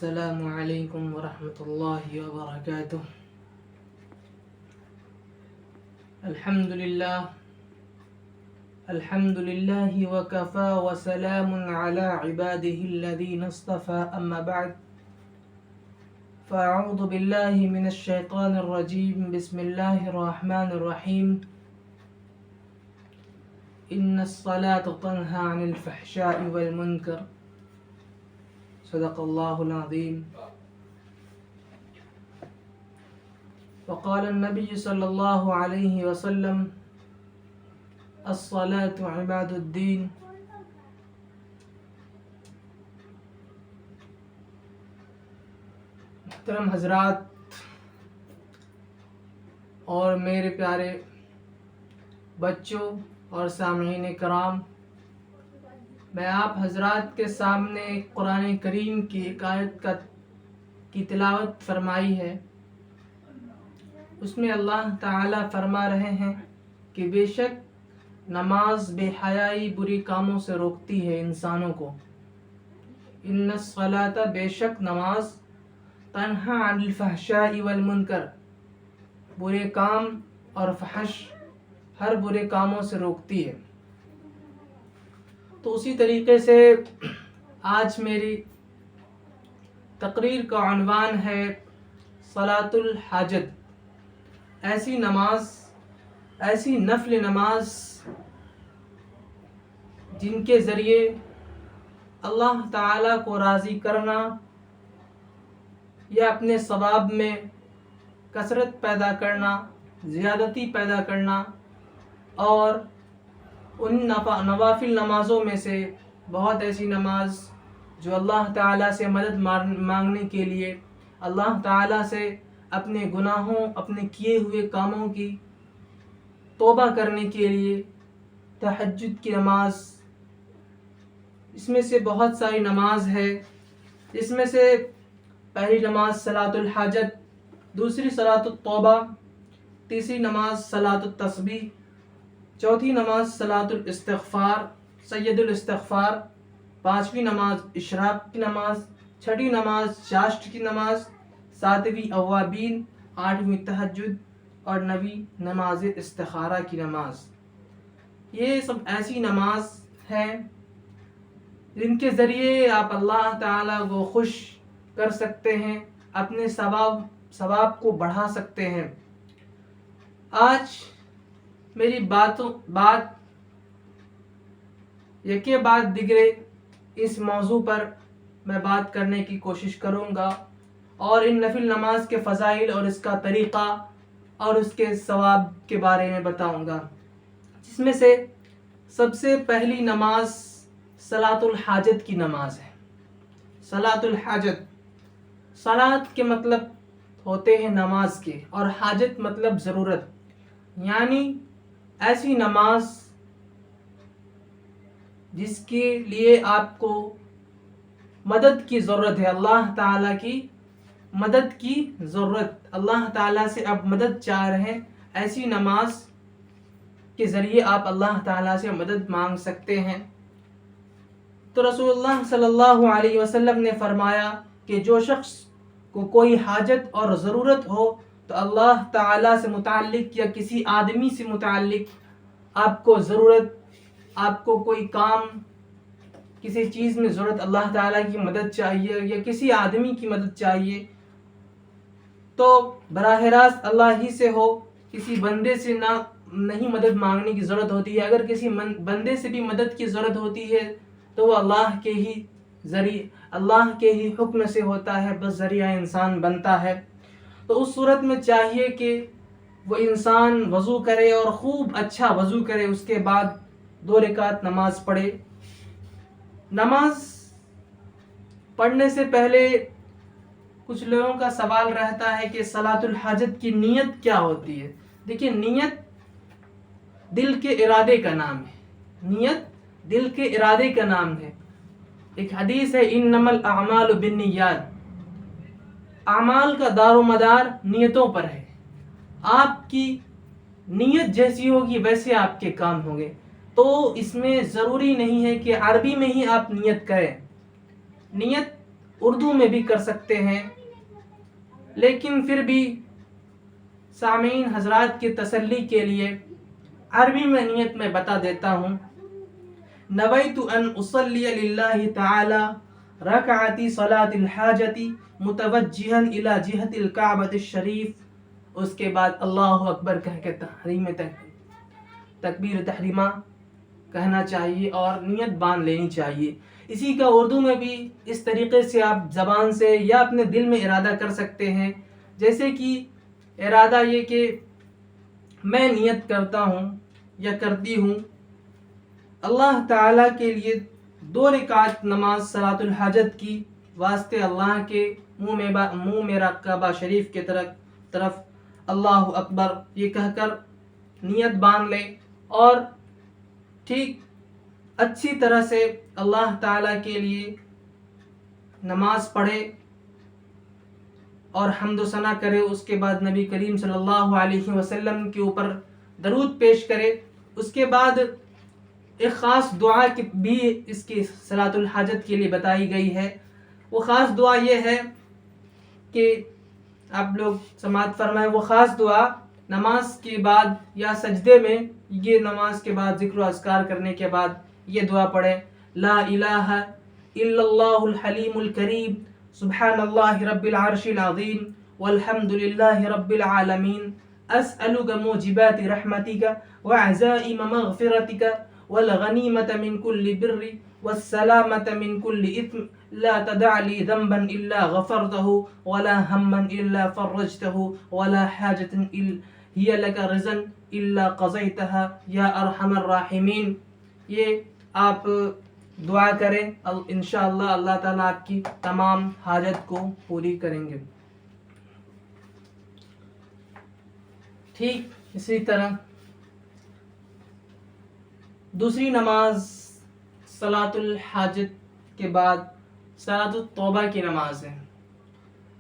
السلام علیکم ورحمۃ اللہ وبرکاتہ۔ الحمد للہ وکفى وسلام علی عباده الذین اصطفى، اما بعد فاعوذ باللہ من الشیطان الرجیم، بسم اللہ الرحمن الرحیم۔ ان الصلاة تنہی عن الفحشاء والمنکر، صدق اللہ العظیم۔ وقال النبی صلی اللہ علیہ وسلم: الصلاة عماد الدین۔ محترم حضرات اور میرے پیارے بچوں اور سامعین کرام، میں آپ حضرات کے سامنے قرآن کریم کی ایک آیت کی تلاوت فرمائی ہے۔ اس میں اللہ تعالی فرما رہے ہیں کہ بے شک نماز بے حیائی برے کاموں سے روکتی ہے انسانوں کو۔ ان الصلاۃ، بے شک نماز، تنہی عن الفحشاء والمنکر، برے کام اور فحش، ہر برے کاموں سے روکتی ہے۔ تو اسی طریقے سے آج میری تقریر کا عنوان ہے صلاۃ الحاجت، ایسی نماز، ایسی نفل نماز جن کے ذریعے اللہ تعالیٰ کو راضی کرنا یا اپنے ثواب میں کثرت پیدا کرنا، زیادتی پیدا کرنا، اور ان نوافل نمازوں میں سے بہت ایسی نماز جو اللہ تعالیٰ سے مدد مانگنے کے لیے، اللہ تعالیٰ سے اپنے گناہوں، اپنے کیے ہوئے کاموں کی توبہ کرنے کے لیے، تہجد کی نماز، اس میں سے بہت ساری نماز ہے۔ اس میں سے پہلی نماز صلاۃ الحاجت، دوسری صلاۃ التوبہ، تیسری نماز صلاۃ التسبیح، چوتھی نماز صلاۃ الاستغفار، سید الاستغفار، پانچویں نماز اشراق کی نماز، چھٹی نماز چاشت کی نماز، ساتویں اوابین، آٹھویں تہجد، اور نویں نماز استخارہ کی نماز۔ یہ سب ایسی نماز ہیں جن کے ذریعے آپ اللہ تعالیٰ کو خوش کر سکتے ہیں، اپنے ثواب کو بڑھا سکتے ہیں۔ آج میری بات یکے بعد دیگرے اس موضوع پر میں بات کرنے کی کوشش کروں گا، اور ان نفل نماز کے فضائل اور اس کا طریقہ اور اس کے ثواب کے بارے میں بتاؤں گا، جس میں سے سب سے پہلی نماز صلاۃ الحاجت کی نماز ہے۔ صلاۃ الحاجت، صلاۃ کے مطلب ہوتے ہیں نماز کے، اور حاجت مطلب ضرورت، یعنی ایسی نماز جس کے لیے آپ کو مدد کی ضرورت ہے، اللہ تعالیٰ کی مدد کی ضرورت، اللہ تعالیٰ سے آپ مدد چاہ رہے ہیں، ایسی نماز کے ذریعے آپ اللہ تعالیٰ سے مدد مانگ سکتے ہیں۔ تو رسول اللہ صلی اللہ علیہ وسلم نے فرمایا کہ جو شخص کو کوئی حاجت اور ضرورت ہو تو اللہ تعالیٰ سے متعلق یا کسی آدمی سے متعلق آپ کو ضرورت، آپ کو کوئی کام، کسی چیز میں ضرورت، اللہ تعالیٰ کی مدد چاہیے یا کسی آدمی کی مدد چاہیے، تو براہ راست اللہ ہی سے ہو، کسی بندے سے نہیں مدد مانگنے کی ضرورت ہوتی ہے۔ اگر کسی بندے سے بھی مدد کی ضرورت ہوتی ہے تو وہ اللہ کے ہی حکم سے ہوتا ہے، بس ذریعہ انسان بنتا ہے۔ تو اس صورت میں چاہیے کہ وہ انسان وضو کرے اور خوب اچھا وضو کرے، اس کے بعد 2 رکعت نماز پڑھے۔ نماز پڑھنے سے پہلے کچھ لوگوں کا سوال رہتا ہے کہ صلاۃ الحاجت کی نیت کیا ہوتی ہے؟ دیکھیے، نیت دل کے ارادے کا نام ہے، نیت دل کے ارادے کا نام ہے۔ ایک حدیث ہے، انما الاعمال بالنیات، اعمال کا دار و مدار نیتوں پر ہے۔ آپ کی نیت جیسی ہوگی ویسے آپ کے کام ہوں گے۔ تو اس میں ضروری نہیں ہے کہ عربی میں ہی آپ نیت کریں۔ نیت اردو میں بھی کر سکتے ہیں، لیکن پھر بھی سامعین حضرات کی تسلی کے لیے عربی میں نیت میں بتا دیتا ہوں. نویت ان اصلی للہ تعالی رکعتی صلاۃ الحاجت متوجہا الی جہت الکعبۃ الشریف. اس کے بعد اللہ اکبر کہہ کے تکبیر تحریمہ کہنا چاہیے اور نیت باندھ لینی چاہیے. اسی کا اردو میں بھی اس طریقے سے آپ زبان سے یا اپنے دل میں ارادہ کر سکتے ہیں. جیسے کہ ارادہ یہ کہ میں نیت کرتا ہوں یا کرتی ہوں اللہ تعالیٰ کے لیے 2 رکعت نماز صلاۃ الحاجت کی واسطے اللہ کے منہ میرا کعبہ شریف کے طرف اللہ اکبر یہ کہہ کر نیت باندھ لے اور ٹھیک اچھی طرح سے اللہ تعالیٰ کے لیے نماز پڑھے اور حمد و ثنا کرے. اس کے بعد نبی کریم صلی اللہ علیہ وسلم کے اوپر درود پیش کرے. اس کے بعد ایک خاص دعا بھی اس کی صلاۃ الحاجت کے لیے بتائی گئی ہے. وہ خاص دعا یہ ہے کہ آپ لوگ سماعت فرمائیں. وہ خاص دعا نماز کے بعد یا سجدے میں یہ نماز کے بعد ذکر و اذکار کرنے کے بعد یہ دعا پڑھیں. لا الہ الا اللہ الحلیم الکریم سبحان اللہ رب العرش العظیم والحمد للہ رب العالمین اسألک موجبات رحمتک وعزائم مغفرتک والغنیمة من كل بر والسلامة من كل إثم لا تدع لي ذنبا إلا غفرته ولا هما إلا فرجته ولا حاجة هي لك رزا إلا قضيتها يا أرحم الراحمين. یہ آپ دعا کریں، انشاءاللہ اللہ تعالیٰ آپ کی تمام حاجت کو پوری کریں گے. ٹھیک اسی طرح دوسری نماز صلاۃ الحاجت کے بعد صلاۃ التوبہ کی نماز ہے.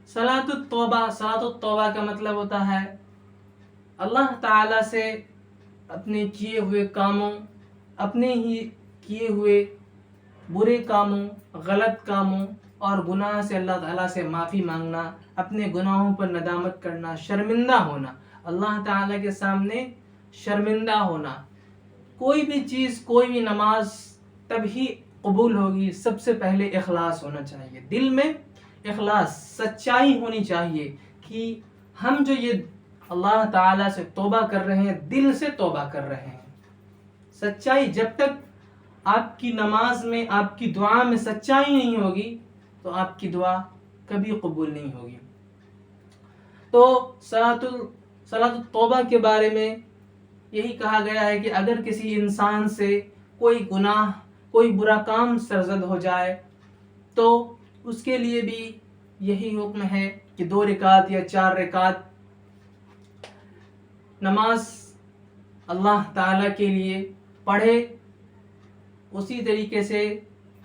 صلاۃ التوبہ کا مطلب ہوتا ہے اللہ تعالیٰ سے اپنے کیے ہوئے کاموں، اپنے ہی کیے ہوئے برے کاموں، غلط کاموں اور گناہ سے اللہ تعالیٰ سے معافی مانگنا، اپنے گناہوں پر ندامت کرنا، شرمندہ ہونا، اللہ تعالیٰ کے سامنے شرمندہ ہونا. کوئی بھی چیز، کوئی بھی نماز تب ہی قبول ہوگی، سب سے پہلے اخلاص ہونا چاہیے. دل میں اخلاص، سچائی ہونی چاہیے کہ ہم جو یہ اللہ تعالیٰ سے توبہ کر رہے ہیں دل سے توبہ کر رہے ہیں. سچائی جب تک آپ کی نماز میں، آپ کی دعا میں سچائی نہیں ہوگی تو آپ کی دعا کبھی قبول نہیں ہوگی. تو صلاۃ التوبہ کے بارے میں یہی کہا گیا ہے کہ اگر کسی انسان سے کوئی گناہ، کوئی برا کام سرزد ہو جائے تو اس کے لیے بھی یہی حکم ہے کہ 2 رکعت یا 4 رکعت نماز اللہ تعالیٰ کے لیے پڑھے. اسی طریقے سے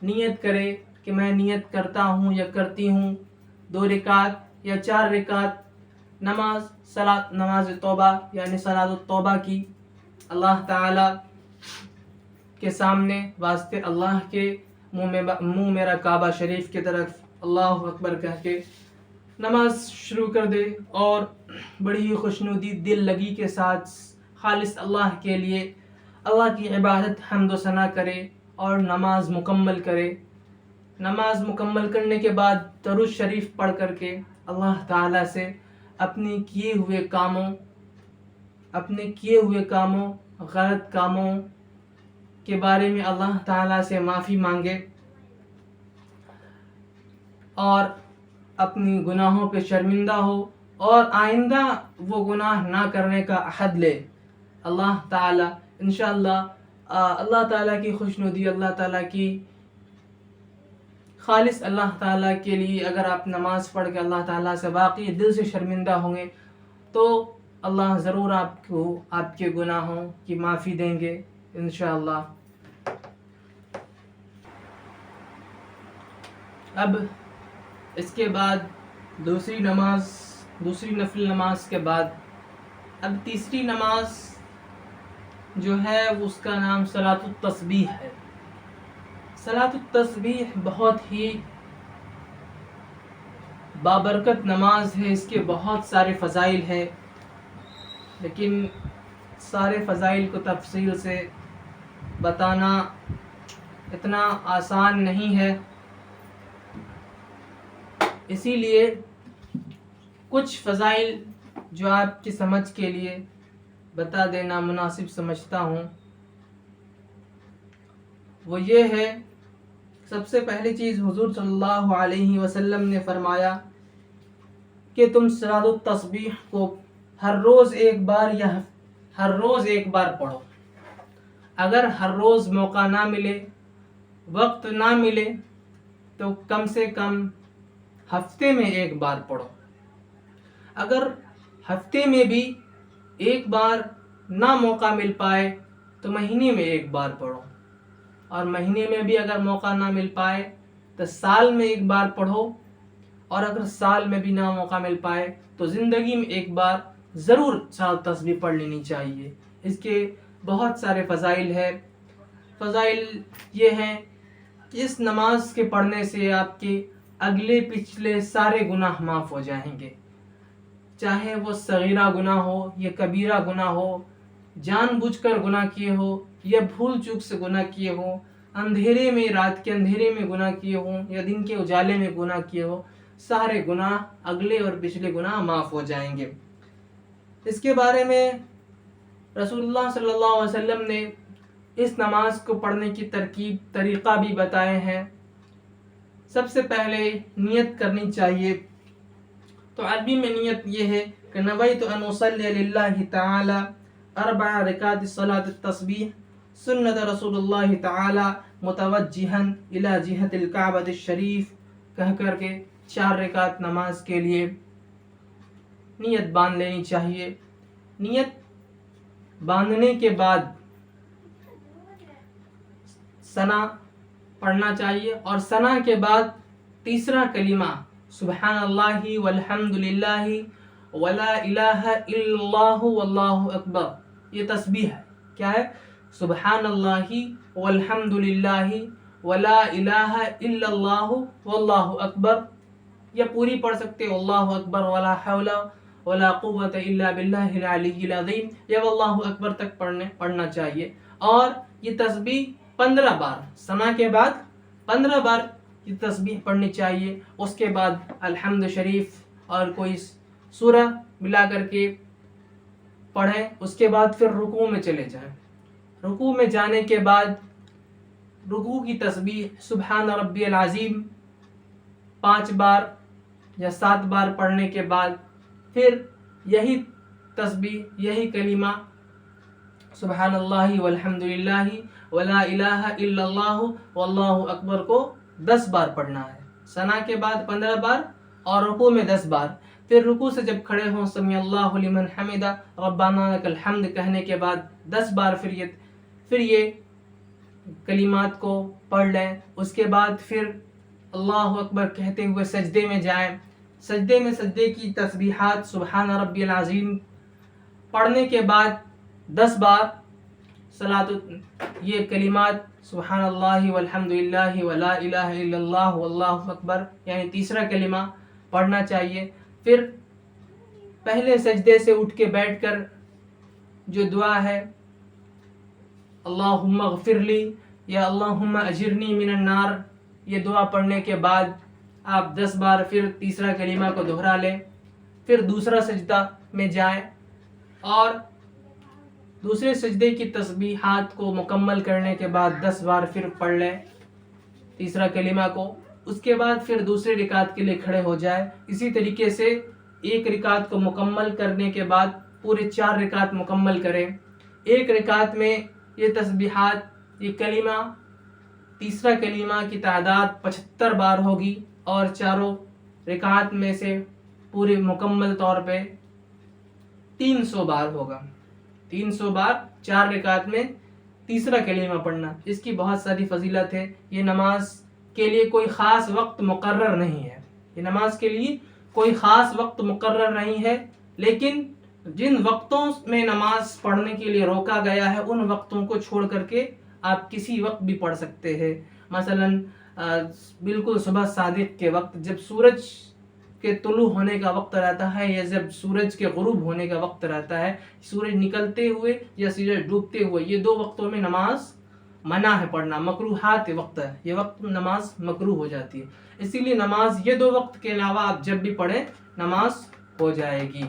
نیت کرے کہ میں نیت کرتا ہوں یا کرتی ہوں 2 رکعت یا 4 رکعت نماز توبہ یعنی صلاۃ التوبہ کی، اللہ تعالیٰ کے سامنے واسطے اللہ کے منہ میرا کعبہ شریف کی طرف اللہ اکبر کہہ کے نماز شروع کر دے اور بڑی ہی خوشنودی دل لگی کے ساتھ خالص اللہ کے لیے اللہ کی عبادت حمد و ثنا کرے اور نماز مکمل کرے. نماز مکمل کرنے کے بعد درود شریف پڑھ کر کے اللہ تعالیٰ سے اپنے کیے ہوئے کاموں غلط کاموں کے بارے میں اللہ تعالیٰ سے معافی مانگے اور اپنی گناہوں پہ شرمندہ ہو اور آئندہ وہ گناہ نہ کرنے کا عہد لے. اللہ تعالیٰ انشاءاللہ اللہ تعالیٰ کی خوشنودی، اللہ تعالیٰ کی خالص اللہ تعالیٰ کے لیے اگر آپ نماز پڑھ کے اللہ تعالیٰ سے واقعی دل سے شرمندہ ہوں گے تو اللہ ضرور آپ کو آپ کے گناہوں کی معافی دیں گے انشاءاللہ. اب اس کے بعد دوسری نفل نماز کے بعد اب تیسری نماز جو ہے اس کا نام صلاۃ التسبیح ہے. صلاۃ التسبیح بہت ہی بابرکت نماز ہے، اس کے بہت سارے فضائل ہیں، لیکن سارے فضائل کو تفصیل سے بتانا اتنا آسان نہیں ہے، اسی لیے کچھ فضائل جو آپ کی سمجھ کے لیے بتا دینا مناسب سمجھتا ہوں۔ وہ یہ ہے، سب سے پہلی چیز حضور صلی اللہ علیہ وسلم نے فرمایا کہ تم صلاۃ التسبیح کو ہر روز ایک بار یا ہر روز ایک بار پڑھو۔ اگر ہر روز موقع نہ ملے، وقت نہ ملے، تو کم سے کم ہفتے میں ایک بار پڑھو۔ اگر ہفتے میں بھی ایک بار نہ موقع مل پائے تو مہینے میں ایک بار پڑھو، اور مہینے میں بھی اگر موقع نہ مل پائے تو سال میں ایک بار پڑھو، اور اگر سال میں بھی نہ موقع مل پائے تو زندگی میں ایک بار ضرور صلاۃ تسبیح پڑھ لینی چاہیے۔ اس کے بہت سارے فضائل ہیں۔ فضائل یہ ہیں کہ اس نماز کے پڑھنے سے آپ کے اگلے پچھلے سارے گناہ معاف ہو جائیں گے، چاہے وہ صغیرہ گناہ ہو یا کبیرہ گناہ ہو، جان بوجھ کر گناہ کیے ہو یا بھول چوک سے گناہ کیے ہو، اندھیرے میں، رات کے اندھیرے میں گناہ کیے ہوں یا دن کے اجالے میں گناہ کیے ہو، سارے گناہ اگلے اور پچھلے گناہ معاف ہو جائیں گے۔ اس کے بارے میں رسول اللہ صلی اللہ علیہ وسلم نے اس نماز کو پڑھنے کی ترکیب، طریقہ بھی بتائے ہیں۔ سب سے پہلے نیت کرنی چاہیے۔ تو عربی میں نیت یہ ہے کہ نویت ان اصلی للہ تعالی 4 رکعات صلاۃ التسبیح سنت رسول اللہ تعالی متوجہا الی جہت الکعبۃ الشریف کہہ کر کے 4 رکعت نماز کے لیے نیت باندھ لینی چاہیے۔ نیت باندھنے کے بعد ثنا پڑھنا چاہیے، اور ثنا کے بعد تیسرا کلمہ سبحان اللہ والحمد للہ ولا الہ الا اللہ واللہ اکبر، یہ تسبیح ہے۔ کیا ہے؟ سبحان اللہ والحمد للہ ولا الہ الا اللہ واللہ اکبر، یا پوری پڑھ سکتے ہو اللہ اکبر ولا حول ولا قوت الا باللہ العلی العظیم، یا واللہ اکبر تک پڑھنا چاہیے۔ اور یہ تسبیح 15 بار، ثنا کے بعد 15 بار یہ تسبیح پڑھنی چاہیے۔ اس کے بعد الحمد شریف اور کوئی سورہ ملا کر کے پڑھیں۔ اس کے بعد پھر رکوع میں چلے جائیں۔ رکوع میں جانے کے بعد رکوع کی تسبیح سبحان ربی العظیم 5 بار یا 7 بار پڑھنے کے بعد پھر یہی تسبیح، یہی کلمہ سبحان اللہ والحمد للہ ولا الہ الا اللہ واللہ اکبر کو 10 بار پڑھنا ہے۔ ثنا کے بعد 15 بار اور رکوع میں 10 بار۔ پھر رکوع سے جب کھڑے ہوں سمیع اللہ لمن حمدہ ربنا لک الحمد کہنے کے بعد 10 بار پھر یہ کلمات کو پڑھ لیں۔ اس کے بعد پھر اللہ اکبر کہتے ہوئے سجدے میں جائیں۔ سجدے کی تسبیحات سبحان ربی العظیم پڑھنے کے بعد 10 بار یہ کلمات سبحان اللہ والحمد للہ ولا الہ الا اللہ واللہ اکبر، یعنی تیسرا کلمہ پڑھنا چاہیے۔ پھر پہلے سجدے سے اٹھ کے بیٹھ کر جو دعا ہے اللہم اغفر لی یا اللہم اجرنی من النار، یہ دعا پڑھنے کے بعد آپ 10 بار پھر تیسرا کلمہ کو دہرا لیں۔ پھر دوسرا سجدہ میں جائیں اور دوسرے سجدے کی تسبیحات کو مکمل کرنے کے بعد 10 بار پھر پڑھ لیں تیسرا کلمہ کو۔ اس کے بعد پھر دوسری رکعت کے لیے کھڑے ہو جائیں۔ اسی طریقے سے ایک رکعت کو مکمل کرنے کے بعد پورے 4 رکعت مکمل کریں۔ ایک رکعت میں یہ تسبیحات، یہ کلمہ، تیسرا کلمہ کی تعداد 75 بار ہوگی، اور چاروں رکعت میں سے پورے مکمل طور پہ 300 بار ہوگا۔ 300 بار 4 رکعت میں تیسرا کلمہ پڑھنا، اس کی بہت ساری فضیلت ہے۔ یہ نماز کے لیے کوئی خاص وقت مقرر نہیں ہے، یہ نماز کے لیے کوئی خاص وقت مقرر نہیں ہے، لیکن جن وقتوں میں نماز پڑھنے کے لیے روکا گیا ہے ان وقتوں کو چھوڑ کر کے آپ کسی وقت بھی پڑھ سکتے ہیں۔ مثلا بالکل صبح صادق کے وقت جب سورج کے طلوع ہونے کا وقت رہتا ہے یا جب سورج کے غروب ہونے کا وقت رہتا ہے، سورج نکلتے ہوئے یا سورج ڈوبتے ہوئے، یہ 2 وقتوں میں نماز منع ہے پڑھنا، مکروہات وقت ہے، یہ وقت نماز مکروہ ہو جاتی ہے. اسی لیے نماز یہ 2 وقت کے علاوہ آپ جب بھی پڑھیں نماز ہو جائے گی.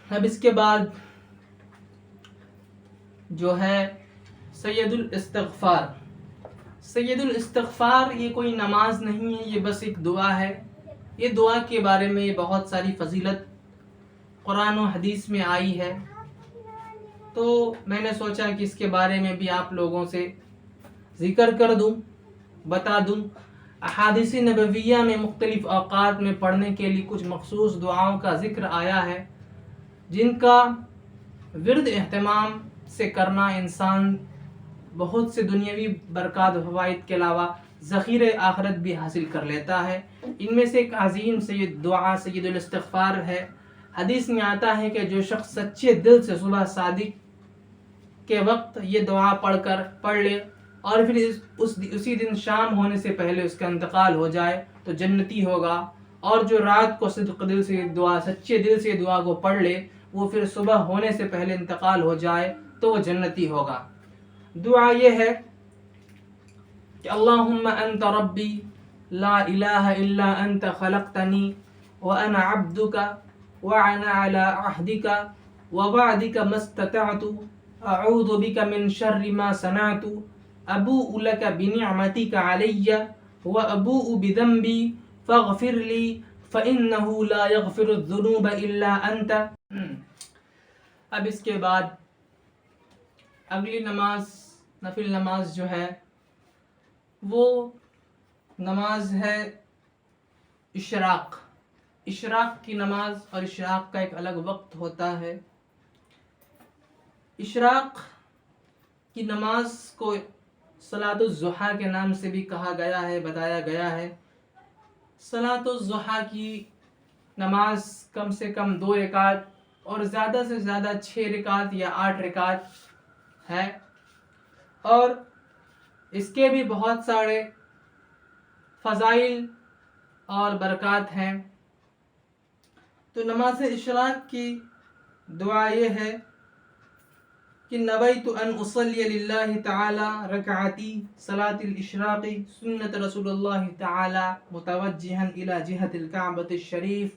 اب اس کے بعد جو ہے سید الاستغفار. سید الاستغفار یہ کوئی نماز نہیں ہے، یہ بس ایک دعا ہے. یہ دعا کے بارے میں بہت ساری فضیلت قرآن و حدیث میں آئی ہے، تو میں نے سوچا کہ اس کے بارے میں بھی آپ لوگوں سے ذکر کر دوں، بتا دوں. احادیث نبویہ میں مختلف اوقات میں پڑھنے کے لیے کچھ مخصوص دعاؤں کا ذکر آیا ہے، جن کا ورد اہتمام سے کرنا انسان بہت سے دنیاوی برکات و فوائد کے علاوہ ذخیرہ آخرت بھی حاصل کر لیتا ہے. ان میں سے ایک عظیم سید دعا سید الاستغفار ہے. حدیث میں آتا ہے کہ جو شخص سچے دل سے صبح صادق کے وقت یہ دعا پڑھ لے اور پھر اسی دن شام ہونے سے پہلے اس کا انتقال ہو جائے تو جنتی ہوگا، اور جو رات کو صدق دل سے دعا سچے دل سے دعا کو پڑھ لے وہ پھر صبح ہونے سے پہلے انتقال ہو جائے تو وہ جنتی ہوگا. دعا یہ ہے کہ اللہم انت ربی لا الہ الا انت خلقتنی وانا عبدک وانا علی عہدک ووعدک ما استطعت اعوذ بک من شر ما صنعت ابوء لک بنعمتک علی وابوء بذنبی فاغفر لی فانہ لا یغفر الذنوب الا انت. اب اس کے بعد اگلی نماز نفل نماز جو ہے وہ نماز ہے اشراق. اشراق کی نماز، اور اشراق کا ایک الگ وقت ہوتا ہے. اشراق کی نماز کو صلاۃ الضحیٰ کے نام سے بھی کہا گیا ہے، بتایا گیا ہے. صلاۃ الضحیٰ کی نماز کم سے کم 2 رکعت اور زیادہ سے زیادہ 6 رکعت یا 8 رکعت ہے، اور اس کے بھی بہت سارے فضائل اور برکات ہیں. تو نماز اشراق کی دعا یہ ہے کہ نویت ان اصلی للہ تعالی رکعتی صلاۃ الاشراق سنت رسول اللہ تعالی متوجہا الی جہت الکعبۃ الشریف.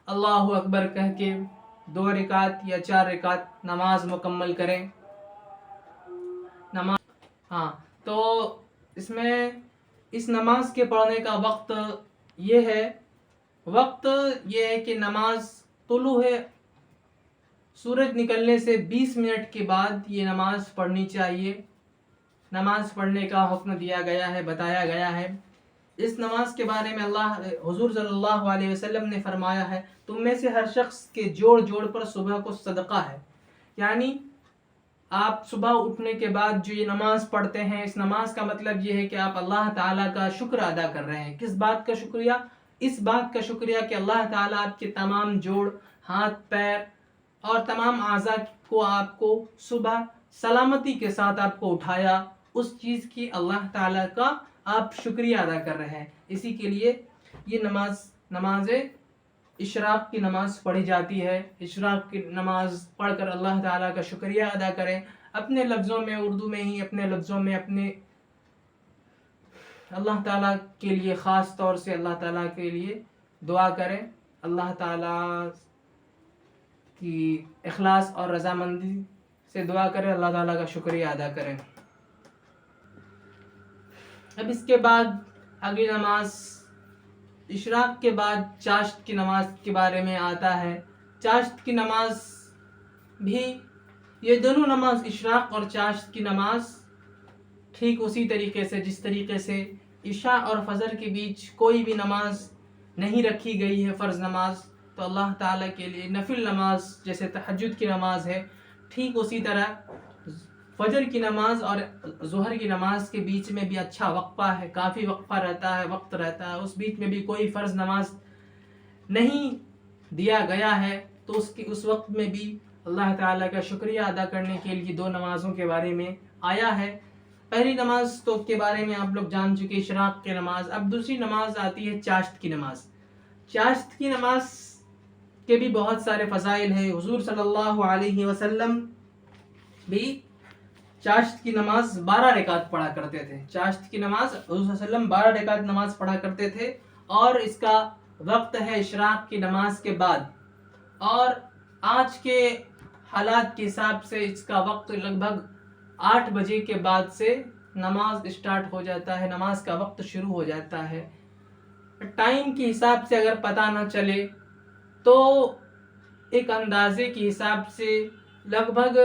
اللہ اکبر کہہ کے 2 رکعت یا 4 رکعت نماز مکمل کریں. تو اس میں اس نماز کے پڑھنے کا وقت یہ ہے کہ نماز طلوع سورج نکلنے سے 20 منٹ کے بعد یہ نماز پڑھنی چاہیے. نماز پڑھنے کا حکم دیا گیا ہے، بتایا گیا ہے. اس نماز کے بارے میں حضور صلی اللہ علیہ وسلم نے فرمایا ہے تم میں سے ہر شخص کے جوڑ جوڑ پر صبح کو صدقہ ہے. یعنی آپ صبح اٹھنے کے بعد جو یہ نماز پڑھتے ہیں، اس نماز کا مطلب یہ ہے کہ آپ اللہ تعالیٰ کا شکر ادا کر رہے ہیں. کس بات کا شکریہ؟ اس بات کا شکریہ کہ اللہ تعالیٰ آپ کے تمام جوڑ، ہاتھ، پیر اور تمام اعضاء کو آپ کو صبح سلامتی کے ساتھ آپ کو اٹھایا. اس چیز کی اللہ تعالیٰ کا آپ شکریہ ادا کر رہے ہیں. اسی کے لیے یہ نماز اشراق کی نماز پڑھی جاتی ہے. اشراق کی نماز پڑھ کر اللہ تعالیٰ کا شکریہ ادا کریں. اپنے لفظوں میں، اردو میں ہی اپنے لفظوں میں اپنے اللہ تعالیٰ کے لیے خاص طور سے اللہ تعالیٰ کے لیے دعا کریں. اللہ تعالیٰ کی اخلاص اور رضامندی سے دعا کریں، اللہ تعالیٰ کا شکریہ ادا کریں. اب اس کے بعد اگلی نماز اشراق کے بعد چاشت کی نماز کے بارے میں آتا ہے. چاشت کی نماز بھی، یہ دونوں نماز اشراق اور چاشت کی نماز ٹھیک اسی طریقے سے جس طریقے سے عشاء اور فجر کے بیچ کوئی بھی نماز نہیں رکھی گئی ہے فرض نماز، تو اللہ تعالیٰ کے لیے نفل نماز جیسے تہجد کی نماز ہے، ٹھیک اسی طرح فجر کی نماز اور ظہر کی نماز کے بیچ میں بھی اچھا وقفہ ہے، کافی وقفہ رہتا ہے، وقت رہتا ہے. اس بیچ میں بھی کوئی فرض نماز نہیں دیا گیا ہے، تو اس وقت میں بھی اللہ تعالیٰ کا شکریہ ادا کرنے کے لیے 2 نمازوں کے بارے میں آیا ہے. پہلی نماز تو کے بارے میں آپ لوگ جان چکے، اشراق کی نماز۔ اب دوسری نماز آتی ہے چاشت کی نماز۔ چاشت کی نماز کے بھی بہت سارے فضائل ہیں۔ حضور صلی اللہ علیہ وسلم بھی چاشت کی نماز 12 رکعت پڑھا کرتے تھے۔ چاشت کی نماز حضور صلی اللہ علیہ وسلم 12 رکعت نماز پڑھا کرتے تھے، اور اس کا وقت ہے اشراق کی نماز کے بعد۔ اور آج کے حالات کے حساب سے اس کا وقت لگ بھگ 8 بجے کے بعد سے نماز اسٹارٹ ہو جاتا ہے، نماز کا وقت شروع ہو جاتا ہے۔ ٹائم کے حساب سے اگر پتہ نہ چلے تو ایک اندازے کے حساب سے لگ بھگ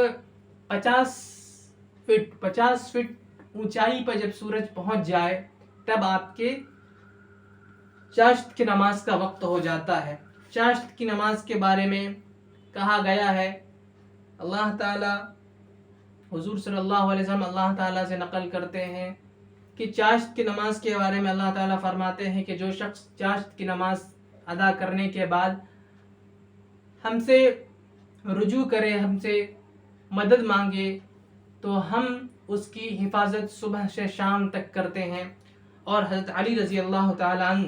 50 فٹ اونچائی پر جب سورج پہنچ جائے تب آپ کے چاشت کی نماز کا وقت ہو جاتا ہے۔ چاشت کی نماز کے بارے میں کہا گیا ہے، اللہ تعالی حضور صلی اللہ علیہ وسلم اللہ تعالیٰ سے نقل کرتے ہیں کہ چاشت کی نماز کے بارے میں اللہ تعالیٰ فرماتے ہیں کہ جو شخص چاشت کی نماز ادا کرنے کے بعد ہم سے رجوع کرے، ہم سے مدد مانگے، تو ہم اس کی حفاظت صبح سے شام تک کرتے ہیں۔ اور حضرت علی رضی اللہ تعالیٰ عنہ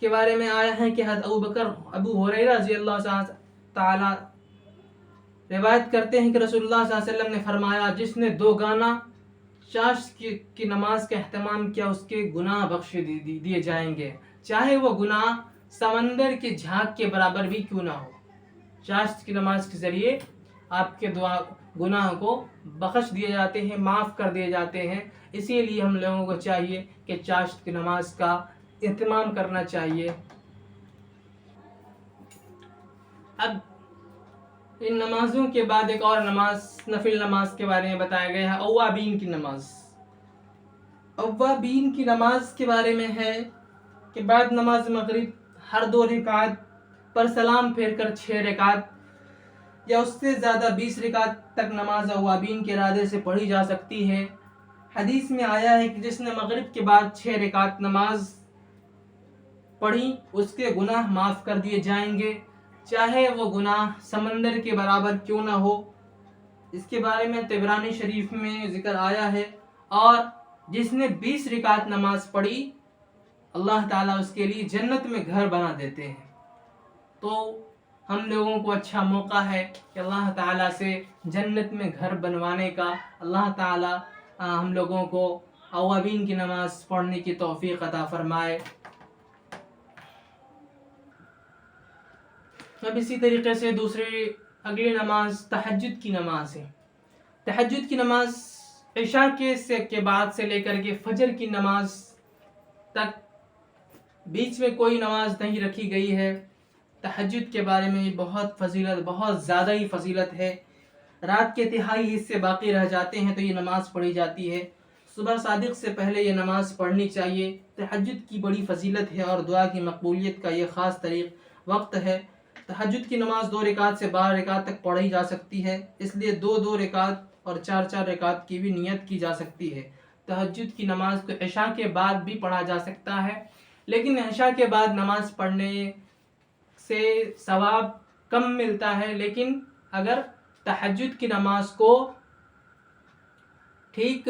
کے بارے میں آیا ہے کہ حضرت ابو ہریرہ رضی اللہ تعالیٰ روایت کرتے ہیں کہ رسول اللہ صلی اللہ علیہ وسلم نے فرمایا، جس نے 2 گانا چاشت کی نماز کا اہتمام کیا اس کے گناہ بخش دیے جائیں گے، چاہے وہ گناہ سمندر کے جھاگ کے برابر بھی کیوں نہ ہو۔ چاشت کی نماز کے ذریعے آپ کے گناہ کو بخش دیے جاتے ہیں، معاف کر دیے جاتے ہیں۔ اسی لیے ہم لوگوں کو چاہیے کہ چاشت کی نماز کا اہتمام کرنا چاہیے۔ اب ان نمازوں کے بعد ایک اور نماز، نفل نماز کے بارے میں بتایا گیا ہے، اوابین کی نماز۔ اوابین کی نماز کے بارے میں ہے کہ بعد نماز مغرب ہر 2 رکعت پر سلام پھیر کر 6 رکعت یا اس سے زیادہ 20 رکعت تک نماز اوابین کے ارادے سے پڑھی جا سکتی ہے۔ حدیث میں آیا ہے کہ جس نے مغرب کے بعد 6 رکعت نماز پڑھی اس کے گناہ معاف کر دیے جائیں گے، چاہے وہ گناہ سمندر کے برابر کیوں نہ ہو۔ اس کے بارے میں طبرانی شریف میں ذکر آیا ہے۔ اور جس نے 20 رکعت نماز پڑھی اللہ تعالیٰ اس کے لیے جنت میں گھر بنا دیتے ہیں۔ تو ہم لوگوں کو اچھا موقع ہے کہ اللہ تعالیٰ سے جنت میں گھر بنوانے کا اللہ تعالیٰ ہم لوگوں کو اوابین کی نماز پڑھنے کی توفیق عطا فرمائے۔ اب اسی طریقے سے اگلی نماز تہجد کی نماز ہے۔ تہجد کی نماز عشاء کے بعد سے لے کر کے فجر کی نماز تک بیچ میں کوئی نماز نہیں رکھی گئی ہے۔ تہجد کے بارے میں بہت زیادہ ہی فضیلت ہے۔ رات کے تہائی حصے باقی رہ جاتے ہیں تو یہ نماز پڑھی جاتی ہے۔ صبح صادق سے پہلے یہ نماز پڑھنی چاہیے۔ تہجد کی بڑی فضیلت ہے اور دعا کی مقبولیت کا یہ خاص وقت ہے۔ تہجد کی نماز 2 رکعت سے 12 رکعت تک پڑھی جا سکتی ہے، اس لیے 2 رکعت اور 4 رکعت کی بھی نیت کی جا سکتی ہے۔ تہجد کی نماز کو عشاء کے بعد بھی پڑھا جا سکتا ہے، لیکن عشاء کے بعد نماز پڑھنے سے ثواب کم ملتا ہے، لیکن اگر تہجد کی نماز کو ٹھیک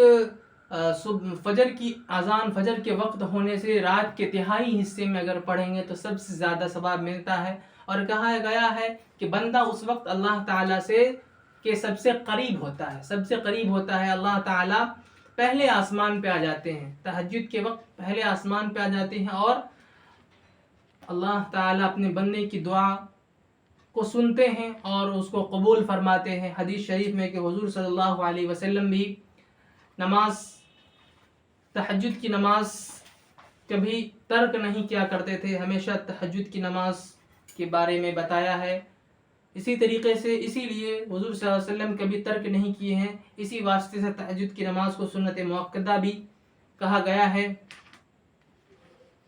فجر کی اذان، فجر کے وقت ہونے سے رات کے تہائی حصے میں اگر پڑھیں گے تو سب سے زیادہ ثواب ملتا ہے۔ اور کہا گیا ہے کہ بندہ اس وقت اللہ تعالیٰ کے سب سے قریب ہوتا ہے۔ اللہ تعالیٰ پہلے آسمان پہ آ جاتے ہیں، تہجد کے وقت پہلے آسمان پہ آ جاتے ہیں اور اللہ تعالیٰ اپنے بندے کی دعا کو سنتے ہیں اور اس کو قبول فرماتے ہیں۔ حدیث شریف میں کہ حضور صلی اللہ علیہ وسلم بھی تہجد کی نماز کبھی ترک نہیں کیا کرتے تھے، ہمیشہ تہجد کی نماز کے بارے میں بتایا ہے۔ اسی طریقے سے اسی لیے حضور صلی اللہ علیہ وسلم کبھی ترک نہیں کیے ہیں، اسی واسطے سے تہجد کی نماز کو سنت مؤکدہ بھی کہا گیا ہے۔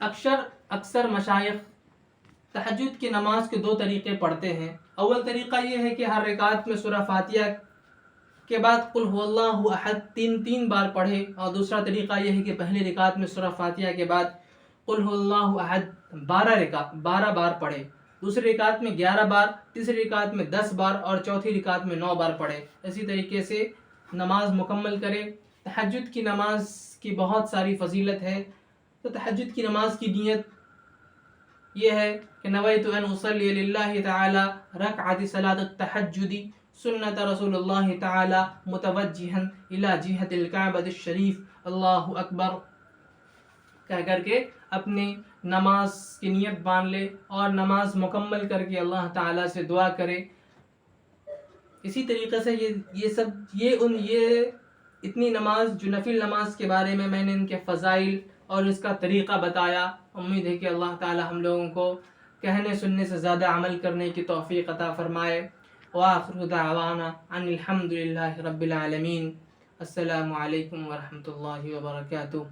اکثر مشائخ تہجد کی نماز کے 2 طریقے پڑھتے ہیں۔ اول طریقہ یہ ہے کہ ہر رکعت میں سورہ فاتحہ کے بعد قل هو اللہ احد 3 بار پڑھے، اور دوسرا طریقہ یہ ہے کہ پہلی رکعت میں سورہ فاتحہ کے بعد قل هو اللہ احد 12 بار پڑھے، دوسری رکعت میں 11 بار، تیسری رکعت میں 10 بار اور چوتھی رکعت میں 9 بار پڑھے۔ اسی طریقے سے نماز مکمل کرے. تہجد کی نماز کی بہت ساری فضیلت ہے. تو تہجد کی نماز کی نیت یہ ہے کہ نویت ان اصلی للہ تعالی رکعت صلاۃ التہجد سنت رسول اللہ تعالی متوجہا الی جہت الکعبۃ الشریف اللہ اکبر کہہ کر کے اپنی نماز کی نیت باندھ لے اور نماز مکمل کر کے اللہ تعالیٰ سے دعا کرے. اسی طریقے سے یہ اتنی نماز جو نفل نماز کے بارے میں نے ان کے فضائل اور اس کا طریقہ بتایا. امید ہے کہ اللہ تعالیٰ ہم لوگوں کو کہنے سننے سے زیادہ عمل کرنے کی توفیق عطا فرمائے. وآخر دعوانا ان الحمد للہ رب العالمین. السلام علیکم ورحمۃ اللہ وبرکاتہ.